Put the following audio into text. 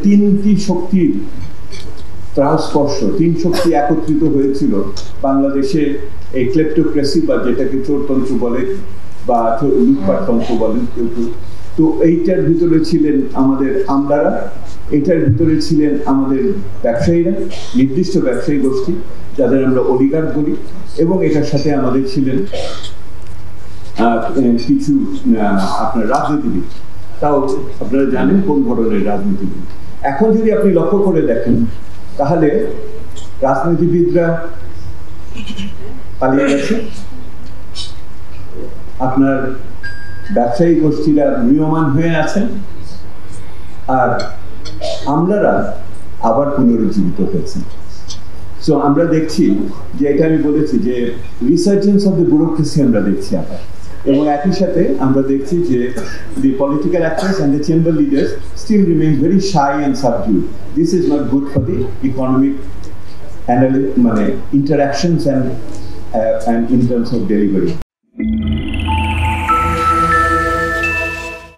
তিনটি শক্তির ত্রাসস্পর্শ, তিন শক্তি একত্রিত হয়েছিল বাংলাদেশে এই ক্লেপ্টোক্রেসি বা যেটাকে চোরতন্ত্র বলে বা লুটপাটতন্ত্র বলেন কেউ। তো এইটার ভিতরে ছিলেন আমাদের আমলারা, এটার ভিতরে ছিলেন আমাদের ব্যবসায়ীরা, নির্দিষ্ট ব্যবসায়ী গোষ্ঠী যাদের আমরা অলিগার্ক বলি, এবং এটার সাথে আমাদের ছিলেন কিছু আপনার রাজনীতিবিদ। তাও আপনারা জানেন কোন ধরনের রাজনীতিবিদ। এখন যদি আপনি লক্ষ্য করে দেখেন তাহলে রাজনীতিবিদরা পালিয়ে গেছে, আপনার ব্যবসায়ী গোষ্ঠীরা নিয়মান হয়ে আছেন, আর আমলারা আবার পুনরুজ্জীবিত হয়েছেন। সো আমরা দেখছি যে এটা আমি বলেছি যে রিসার্জেন্স অফ দ্য ব্যুরোক্রেসি আমরা দেখছি আবার, এবং একই সাথে আমরা দেখছি যে the political actors and the chamber leaders still remain very shy and subdued. This is not good for the economic interactions and in terms of delivery.